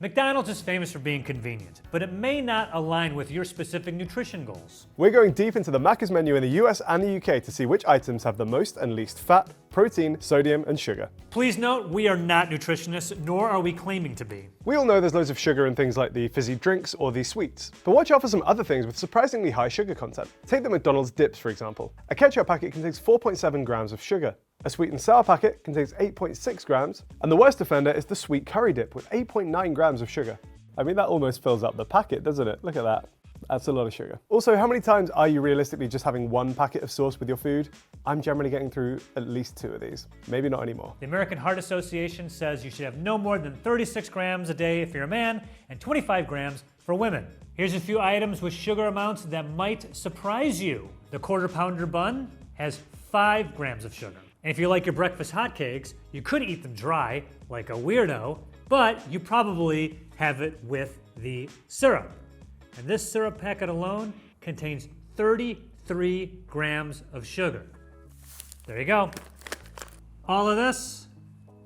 McDonald's is famous for being convenient, but it may not align with your specific nutrition goals. We're going deep into the Macca's menu in the US and the UK to see which items have the most and least fat, protein, sodium, and sugar. Please note, we are not nutritionists, nor are we claiming to be. We all know there's loads of sugar in things like the fizzy drinks or the sweets, but watch out for some other things with surprisingly high sugar content. Take the McDonald's dips, for example. A ketchup packet contains 4.7 grams of sugar. A sweet and sour packet contains 8.6 grams, and the worst offender is the sweet curry dip with 8.9 grams of sugar. I mean, that almost fills up the packet, doesn't it? Look at that. That's a lot of sugar. Also, how many times are you realistically just having one packet of sauce with your food? I'm generally getting through at least 2 of these. Maybe not anymore. The American Heart Association says you should have no more than 36 grams a day if you're a man and 25 grams for women. Here's a few items with sugar amounts that might surprise you. The Quarter Pounder bun has 5 grams of sugar. And if you like your breakfast hotcakes, you could eat them dry, like a weirdo, but you probably have it with the syrup. And this syrup packet alone contains 33 grams of sugar. There you go. All of this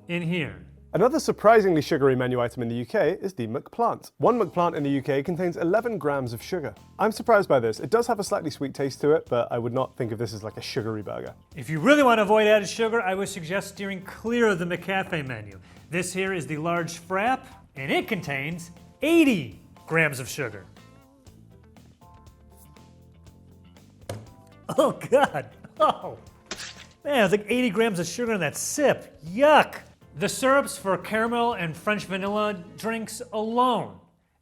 in here. Another surprisingly sugary menu item in the UK is the McPlant. One McPlant in the UK contains 11 grams of sugar. I'm surprised by this. It does have a slightly sweet taste to it, but I would not think of this as like a sugary burger. If you really want to avoid added sugar, I would suggest steering clear of the McCafe menu. This here is the large frap, and it contains 80 grams of sugar. Oh God, oh. Man, it's like 80 grams of sugar in that sip, yuck. The syrups for caramel and French vanilla drinks alone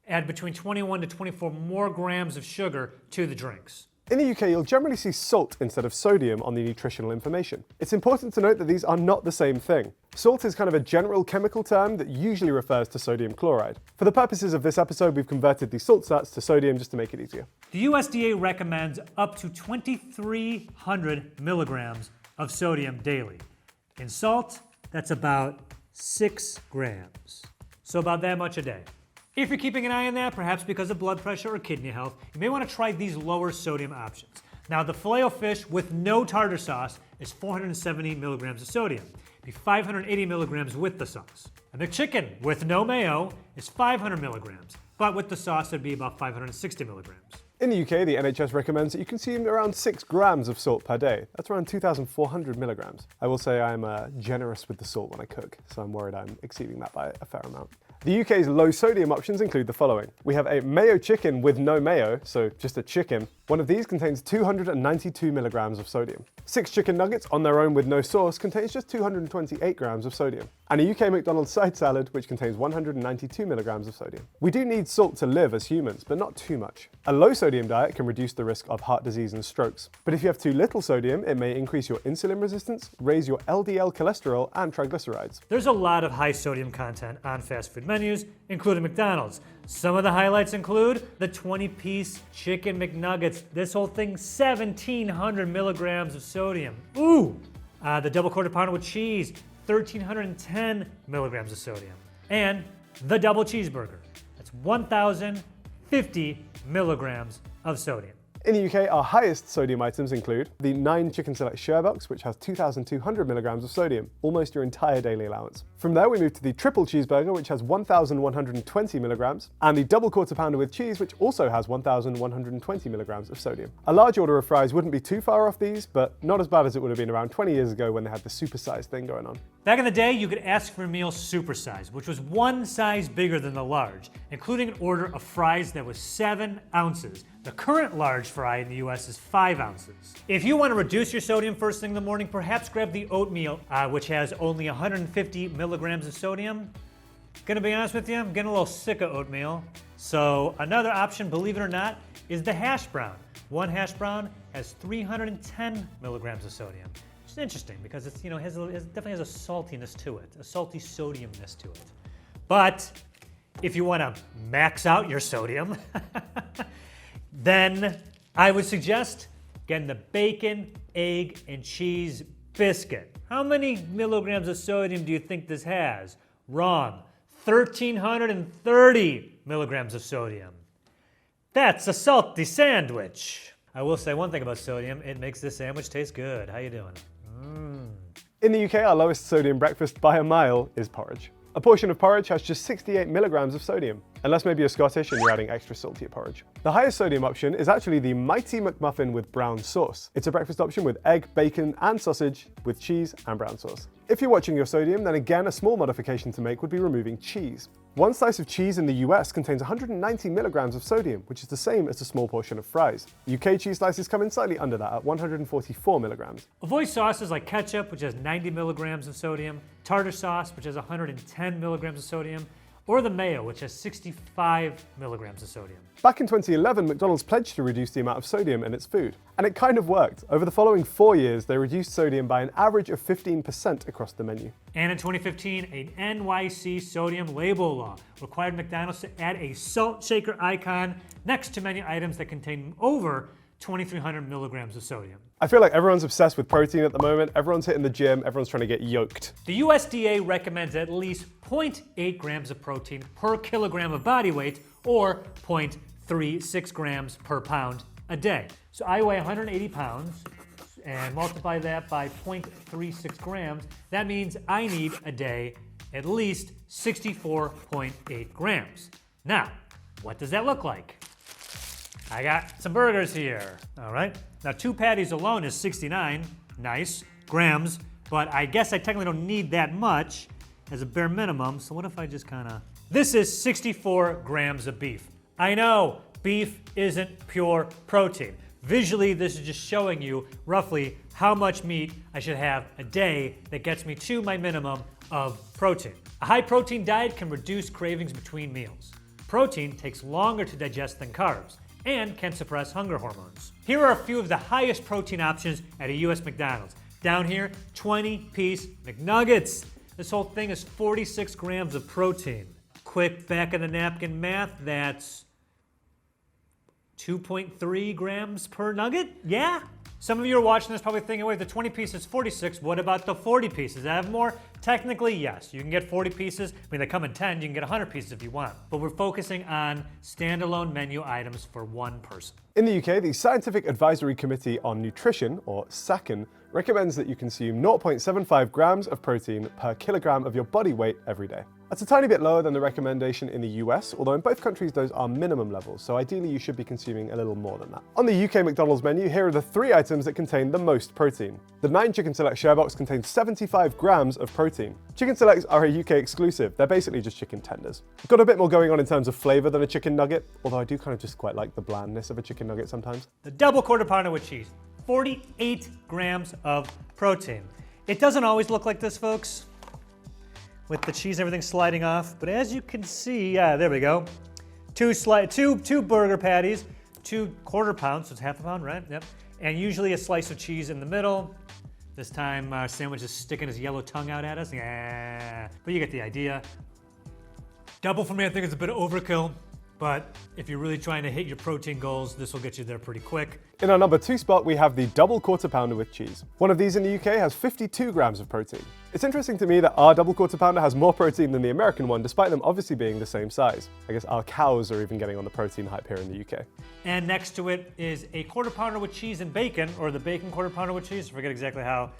add between 21 to 24 more grams of sugar to the drinks. In the UK, you'll generally see salt instead of sodium on the nutritional information. It's important to note that these are not the same thing. Salt is kind of a general chemical term that usually refers to sodium chloride. For the purposes of this episode, we've converted the salt sats to sodium just to make it easier. The USDA recommends up to 2,300 milligrams of sodium daily. In salt, that's about 6 grams. So about that much a day. If you're keeping an eye on that, perhaps because of blood pressure or kidney health, you may want to try these lower sodium options. Now, the Filet-O-Fish with no tartar sauce is 470 milligrams of sodium. It'd be 580 milligrams with the sauce. And the McChicken with no mayo is 500 milligrams, but with the sauce it'd be about 560 milligrams. In the UK, the NHS recommends that you consume around 6 grams of salt per day. That's around 2,400 milligrams. I will say I'm generous with the salt when I cook, so I'm worried I'm exceeding that by a fair amount. The UK's low sodium options include the following. We have a mayo chicken with no mayo, so just a chicken. One of these contains 292 milligrams of sodium. 6 chicken nuggets on their own with no sauce contains just 228 grams of sodium. And a UK McDonald's side salad, which contains 192 milligrams of sodium. We do need salt to live as humans, but not too much. A low sodium diet can reduce the risk of heart disease and strokes. But if you have too little sodium, it may increase your insulin resistance, raise your LDL cholesterol, and triglycerides. There's a lot of high sodium content on fast food menus, including McDonald's. Some of the highlights include the 20-piece chicken McNuggets. This whole thing, 1,700 milligrams of sodium. Ooh! The double quarter pounder with cheese, 1,310 milligrams of sodium. And the double cheeseburger. That's 1,050 milligrams of sodium. In the UK, our highest sodium items include the 9 Chicken Select Share Box, which has 2,200 milligrams of sodium, almost your entire daily allowance. From there, we move to the Triple Cheeseburger, which has 1,120 milligrams, and the Double Quarter Pounder with cheese, which also has 1,120 milligrams of sodium. A large order of fries wouldn't be too far off these, but not as bad as it would have been around 20 years ago when they had the supersize thing going on. Back in the day, you could ask for a meal supersize, which was 1 size bigger than the large, including an order of fries that was 7 ounces. The current large fry in the US is 5 ounces. If you want to reduce your sodium first thing in the morning, perhaps grab the oatmeal, which has only 150 milligrams of sodium. Gonna be honest with you, I'm getting a little sick of oatmeal. So another option, believe it or not, is the hash brown. One hash brown has 310 milligrams of sodium. Which is interesting because it's, it definitely has a saltiness to it, a salty sodiumness to it. But if you want to max out your sodium, then I would suggest getting the bacon, egg, and cheese biscuit. How many milligrams of sodium do you think this has? Wrong. 1,330 milligrams of sodium. That's a salty sandwich. I will say one thing about sodium, it makes this sandwich taste good. How you doing? In the UK, our lowest sodium breakfast by a mile is porridge. A portion of porridge has just 68 milligrams of sodium, unless maybe you're Scottish and you're adding extra salt to your porridge. The highest sodium option is actually the Mighty McMuffin with brown sauce. It's a breakfast option with egg, bacon, and sausage with cheese and brown sauce. If you're watching your sodium, then again, a small modification to make would be removing cheese. One slice of cheese in the US contains 190 milligrams of sodium, which is the same as a small portion of fries. UK cheese slices come in slightly under that at 144 milligrams. Avoid sauces like ketchup, which has 90 milligrams of sodium, tartar sauce, which has 110 milligrams of sodium, or the mayo, which has 65 milligrams of sodium. Back in 2011, McDonald's pledged to reduce the amount of sodium in its food. And it kind of worked. Over the following 4 years, they reduced sodium by an average of 15% across the menu. And in 2015, an NYC sodium label law required McDonald's to add a salt shaker icon next to menu items that contain over 2,300 milligrams of sodium. I feel like everyone's obsessed with protein at the moment. Everyone's hitting the gym. Everyone's trying to get yoked. The USDA recommends at least 0.8 grams of protein per kilogram of body weight, or 0.36 grams per pound a day. So I weigh 180 pounds and multiply that by 0.36 grams. That means I need a day at least 64.8 grams. Now, what does that look like? I got some burgers here, all right? Now 2 patties alone is 69, nice, grams, but I guess I technically don't need that much as a bare minimum, so what if I just This is 64 grams of beef. I know, beef isn't pure protein. Visually, this is just showing you roughly how much meat I should have a day that gets me to my minimum of protein. A high protein diet can reduce cravings between meals. Protein takes longer to digest than carbs and can suppress hunger hormones. Here are a few of the highest protein options at a US McDonald's. Down here, 20-piece McNuggets. This whole thing is 46 grams of protein. Quick back of the napkin math, that's 2.3 grams per nugget? Yeah? Some of you are watching this probably thinking, wait, the 20 pieces, 46, what about the 40 pieces? I have more? Technically, yes. You can get 40 pieces. I mean, they come in 10, you can get 100 pieces if you want. But we're focusing on standalone menu items for one person. In the UK, the Scientific Advisory Committee on Nutrition, or SACN, recommends that you consume 0.75 grams of protein per kilogram of your body weight every day. That's a tiny bit lower than the recommendation in the US, although in both countries those are minimum levels, so ideally you should be consuming a little more than that. On the UK McDonald's menu, here are the 3 items that contain the most protein. The 9 Chicken Select share box contains 75 grams of protein. Chicken Selects are a UK exclusive. They're basically just chicken tenders. Got a bit more going on in terms of flavour than a chicken nugget, although I do kind of just quite like the blandness of a chicken nugget sometimes. The double quarter pounder with cheese, 48 grams of protein. It doesn't always look like this, folks, with the cheese and everything sliding off, but as you can see, there we go. Two burger patties, 2 quarter pounds, so it's half a pound, right? Yep. And usually a slice of cheese in the middle. This time, Sandwich is sticking his yellow tongue out at us. Yeah. But you get the idea. Double for me, I think it's a bit of overkill, but if you're really trying to hit your protein goals, this will get you there pretty quick. In our number 2 spot, we have the double quarter pounder with cheese. One of these in the UK has 52 grams of protein. It's interesting to me that our double quarter pounder has more protein than the American one, despite them obviously being the same size. I guess our cows are even getting on the protein hype here in the UK. And next to it is a quarter pounder with cheese and bacon, or the bacon quarter pounder with cheese, I forget exactly how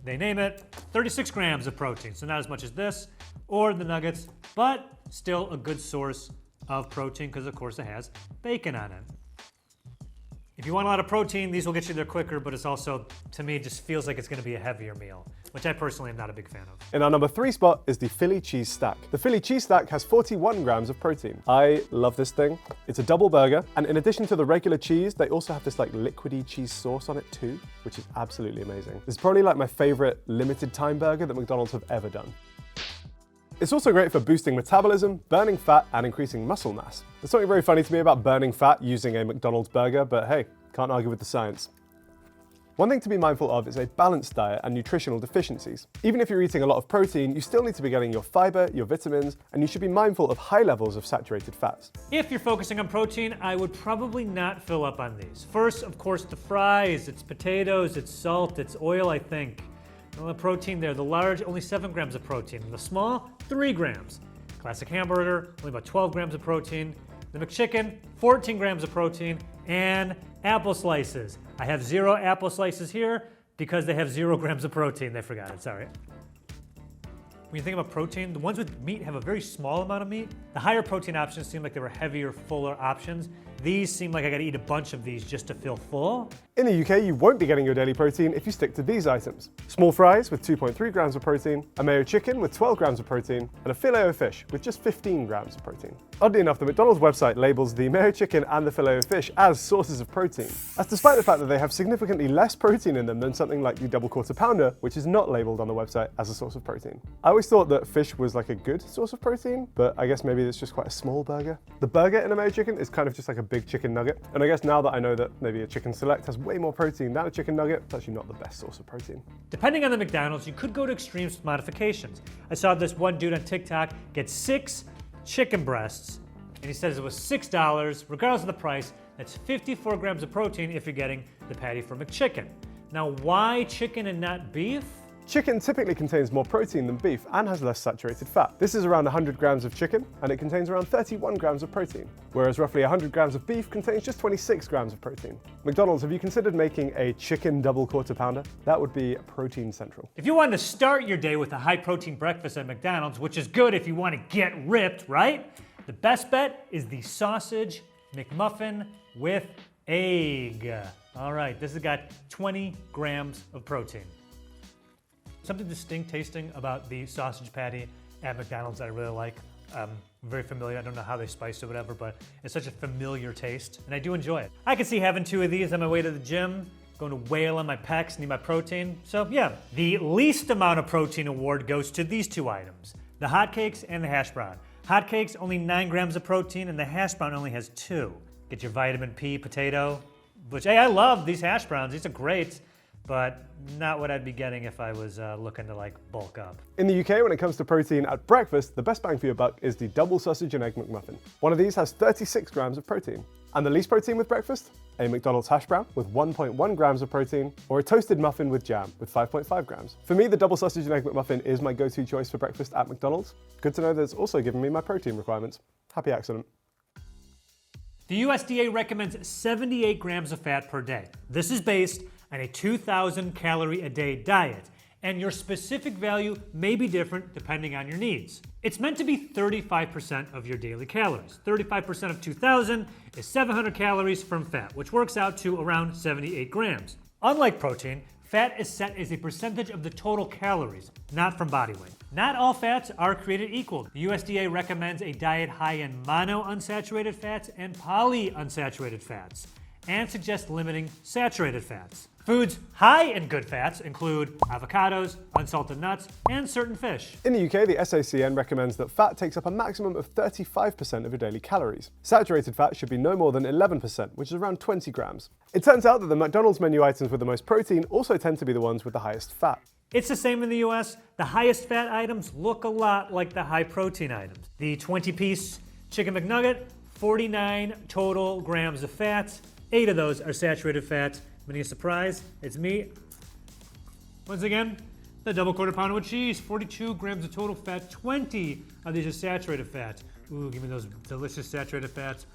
they name it. 36 grams of protein, so not as much as this or the nuggets, but still a good source of protein because of course it has bacon on it. If you want a lot of protein, these will get you there quicker, but it's also, to me, it just feels like it's going to be a heavier meal, which I personally am not a big fan of. In our number 3 spot is the Philly cheese stack. The Philly cheese stack has 41 grams of protein. I love this thing. It's a double burger, and in addition to the regular cheese, they also have this like liquidy cheese sauce on it too, which is absolutely amazing. This is probably like my favorite limited time burger that McDonald's have ever done. It's also great for boosting metabolism, burning fat, and increasing muscle mass. There's something very funny to me about burning fat using a McDonald's burger, but hey, can't argue with the science. One thing to be mindful of is a balanced diet and nutritional deficiencies. Even if you're eating a lot of protein, you still need to be getting your fiber, your vitamins, and you should be mindful of high levels of saturated fats. If you're focusing on protein, I would probably not fill up on these. First, of course, the fries, it's potatoes, it's salt, it's oil, I think. The protein there, the large, only 7 grams of protein. The small, 3 grams. Classic hamburger, only about 12 grams of protein. The McChicken, 14 grams of protein. And apple slices. I have 0 apple slices here because they have 0 grams of protein. They forgot it, sorry. when you think about protein, the ones with meat have a very small amount of meat. The higher protein options seem like they were heavier, fuller options. These seem like I gotta eat a bunch of these just to feel full. In the UK, you won't be getting your daily protein if you stick to these items. Small fries with 2.3 grams of protein, a mayo chicken with 12 grams of protein, and a filet of fish with just 15 grams of protein. Oddly enough, the McDonald's website labels the mayo chicken and the filet of fish as sources of protein. That's despite the fact that they have significantly less protein in them than something like the double quarter pounder, which is not labeled on the website as a source of protein. I always thought that fish was like a good source of protein, but I guess maybe it's just quite a small burger. The burger in a mayo chicken is kind of just like a big chicken nugget, and I guess now that I know that maybe a chicken select has way more protein than a chicken nugget, it's actually not the best source of protein. Depending on the McDonald's, you could go to extremes with modifications. I saw this one dude on TikTok get 6 chicken breasts, and he says it was $6, regardless of the price. That's 54 grams of protein if you're getting the patty for McChicken. Now, why chicken and not beef? Chicken typically contains more protein than beef and has less saturated fat. This is around 100 grams of chicken, and it contains around 31 grams of protein, whereas roughly 100 grams of beef contains just 26 grams of protein. McDonald's, have you considered making a chicken double quarter pounder? That would be protein central. If you wanted to start your day with a high protein breakfast at McDonald's, which is good if you want to get ripped, right? The best bet is the sausage McMuffin with egg. All right, this has got 20 grams of protein. Something distinct tasting about the sausage patty at McDonald's that I really like. Very familiar. I don't know how they spiced it or whatever, but it's such a familiar taste, and I do enjoy it. I can see having 2 of these on my way to the gym, going to whale on my pecs, need my protein. So yeah, the least amount of protein award goes to these 2 items, the hotcakes and the hash brown. Hotcakes, only 9 grams of protein, and the hash brown only has 2. Get your vitamin P potato, which, hey, I love these hash browns. These are great, but not what I'd be getting if I was looking to like bulk up. In the UK, when it comes to protein at breakfast, the best bang for your buck is the double sausage and egg McMuffin. One of these has 36 grams of protein. And the least protein with breakfast? A McDonald's hash brown with 1.1 grams of protein, or a toasted muffin with jam with 5.5 grams. For me, the double sausage and egg McMuffin is my go-to choice for breakfast at McDonald's. Good to know that it's also giving me my protein requirements. Happy accident. The USDA recommends 78 grams of fat per day. This is based on a 2,000 calorie a day diet, and your specific value may be different depending on your needs. It's meant to be 35% of your daily calories. 35% of 2,000 is 700 calories from fat, which works out to around 78 grams. Unlike protein, fat is set as a percentage of the total calories, not from body weight. Not all fats are created equal. The USDA recommends a diet high in monounsaturated fats and polyunsaturated fats, and suggests limiting saturated fats. Foods high in good fats include avocados, unsalted nuts, and certain fish. In the UK, the SACN recommends that fat takes up a maximum of 35% of your daily calories. Saturated fat should be no more than 11%, which is around 20 grams. It turns out that the McDonald's menu items with the most protein also tend to be the ones with the highest fat. It's the same in the US. The highest fat items look a lot like the high protein items. The 20-piece Chicken McNugget, 49 total grams of fat. 8 of those are saturated fat. Many a surprise, it's me. Once again, the double quarter pounder with cheese, 42 grams of total fat, 20 of these are saturated fat. Ooh, give me those delicious saturated fats.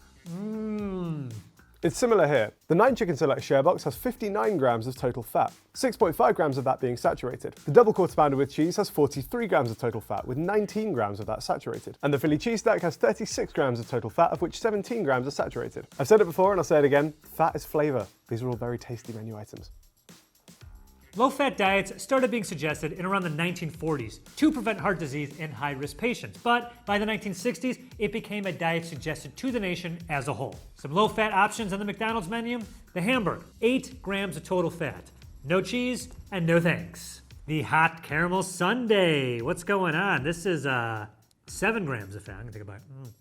It's similar here. The 9 Chicken Select Share Box has 59 grams of total fat, 6.5 grams of that being saturated. The double quarter pounder with cheese has 43 grams of total fat, with 19 grams of that saturated. And the Philly cheese stack has 36 grams of total fat, of which 17 grams are saturated. I've said it before and I'll say it again, fat is flavor. These are all very tasty menu items. Low-fat diets started being suggested in around the 1940s to prevent heart disease in high-risk patients. But by the 1960s, it became a diet suggested to the nation as a whole. Some low-fat options on the McDonald's menu: the hamburger, 8 grams of total fat, no cheese, and no thanks. The hot caramel sundae, what's going on? This is 7 grams of fat. I'm gonna think about it.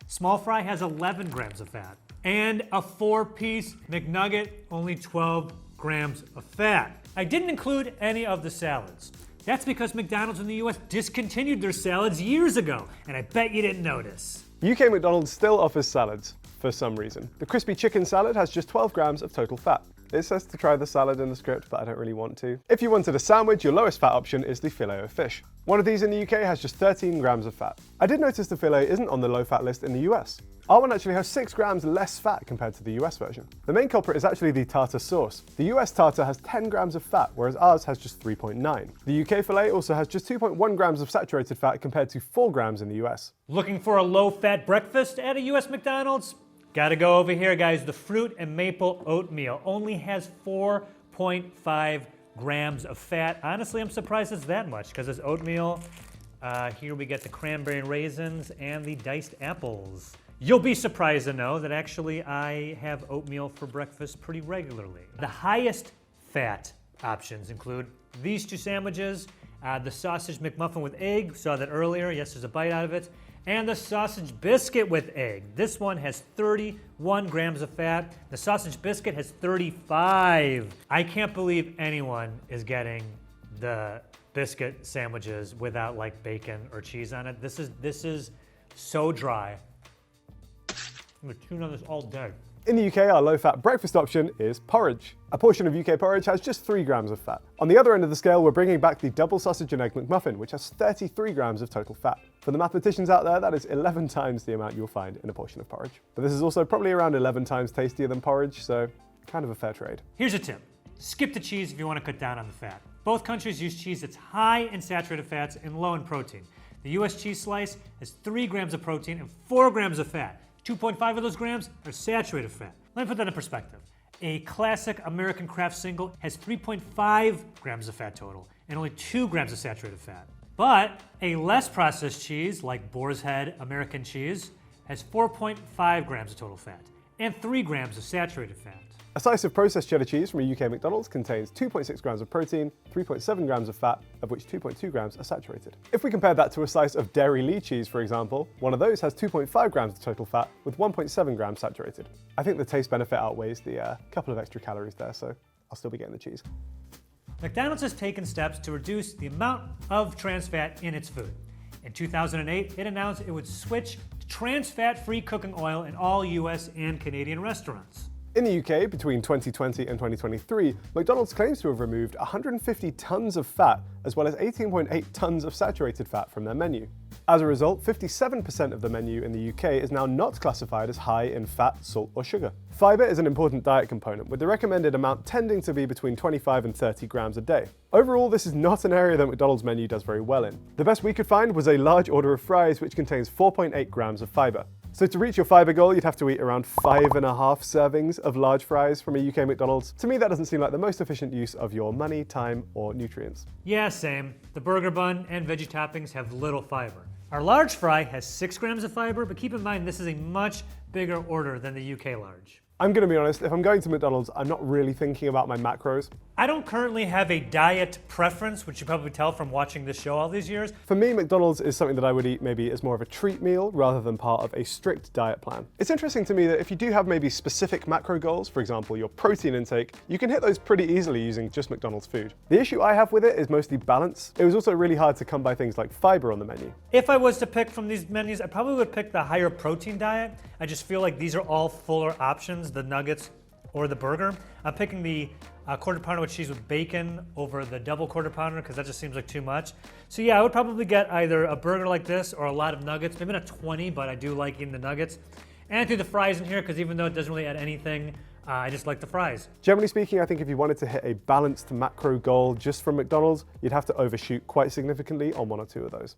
Small fry has 11 grams of fat. And a 4-piece McNugget, only 12 grams of fat. I didn't include any of the salads. That's because McDonald's in the US discontinued their salads years ago, and I bet you didn't notice. UK McDonald's still offers salads, for some reason. The crispy chicken salad has just 12 grams of total fat. It says to try the salad in the script, but I don't really want to. If you wanted a sandwich, your lowest fat option is the filet of fish. One of these in the UK has just 13 grams of fat. I did notice the filet isn't on the low fat list in the US. Our one actually has 6 grams less fat compared to the US version. The main culprit is actually the tartar sauce. The US tartar has 10 grams of fat, whereas ours has just 3.9. The UK filet also has just 2.1 grams of saturated fat compared to 4 grams in the US. Looking for a low-fat breakfast at a US McDonald's? Gotta go over here, guys. The fruit and maple oatmeal only has 4.5 grams of fat. Honestly, I'm surprised it's that much, because it's oatmeal. Here we get the cranberry and raisins and the diced apples. You'll be surprised to know that actually I have oatmeal for breakfast pretty regularly. The highest fat options include these two sandwiches, the sausage McMuffin with egg, saw that earlier, yes, there's a bite out of it, and the sausage biscuit with egg. This one has 31 grams of fat. The sausage biscuit has 35. I can't believe anyone is getting the biscuit sandwiches without like bacon or cheese on it. This is so dry. I'm gonna tune on this all day. In the UK, our low-fat breakfast option is porridge. A portion of UK porridge has just 3 grams of fat. On the other end of the scale, we're bringing back the double sausage and egg McMuffin, which has 33 grams of total fat. For the mathematicians out there, that is 11 times the amount you'll find in a portion of porridge. But this is also probably around 11 times tastier than porridge, so kind of a fair trade. Here's a tip. Skip the cheese if you want to cut down on the fat. Both countries use cheese that's high in saturated fats and low in protein. The US cheese slice has 3 grams of protein and 4 grams of fat. 2.5 of those grams are saturated fat. Let me put that in perspective. A classic American Kraft single has 3.5 grams of fat total and only 2 grams of saturated fat. But a less processed cheese, like Boar's Head American cheese, has 4.5 grams of total fat and 3 grams of saturated fat. A slice of processed cheddar cheese from a UK McDonald's contains 2.6 grams of protein, 3.7 grams of fat, of which 2.2 grams are saturated. If we compare that to a slice of Dairy Lee cheese, for example, one of those has 2.5 grams of total fat with 1.7 grams saturated. I think the taste benefit outweighs the couple of extra calories there, so I'll still be getting the cheese. McDonald's has taken steps to reduce the amount of trans fat in its food. In 2008, it announced it would switch to trans fat-free cooking oil in all US and Canadian restaurants. In the UK, between 2020 and 2023, McDonald's claims to have removed 150 tons of fat, as well as 18.8 tons of saturated fat from their menu. As a result, 57% of the menu in the UK is now not classified as high in fat, salt, or sugar. Fiber is an important diet component, with the recommended amount tending to be between 25 and 30 grams a day. Overall, this is not an area that McDonald's menu does very well in. The best we could find was a large order of fries, which contains 4.8 grams of fiber. So to reach your fiber goal, you'd have to eat around 5.5 servings of large fries from a UK McDonald's. To me, that doesn't seem like the most efficient use of your money, time, or nutrients. Yeah, same. The burger bun and veggie toppings have little fiber. Our large fry has 6 grams of fiber, but keep in mind this is a much bigger order than the UK large. I'm going to be honest, if I'm going to McDonald's, I'm not really thinking about my macros. I don't currently have a diet preference, which you probably tell from watching this show all these years. For me, McDonald's is something that I would eat maybe as more of a treat meal rather than part of a strict diet plan. It's interesting to me that if you do have maybe specific macro goals, for example, your protein intake, you can hit those pretty easily using just McDonald's food. The issue I have with it is mostly balance. It was also really hard to come by things like fiber on the menu. If I was to pick from these menus, I probably would pick the higher protein diet. I just feel like these are all fuller options, the nuggets or the burger. I'm picking the quarter pounder with cheese with bacon over the double quarter pounder because that just seems like too much. So yeah, I would probably get either a burger like this or a lot of nuggets. Maybe not 20, but I do like eating the nuggets. And I threw the fries in here because even though it doesn't really add anything, I just like the fries. Generally speaking, I think if you wanted to hit a balanced macro goal just from McDonald's, you'd have to overshoot quite significantly on 1 or 2 of those.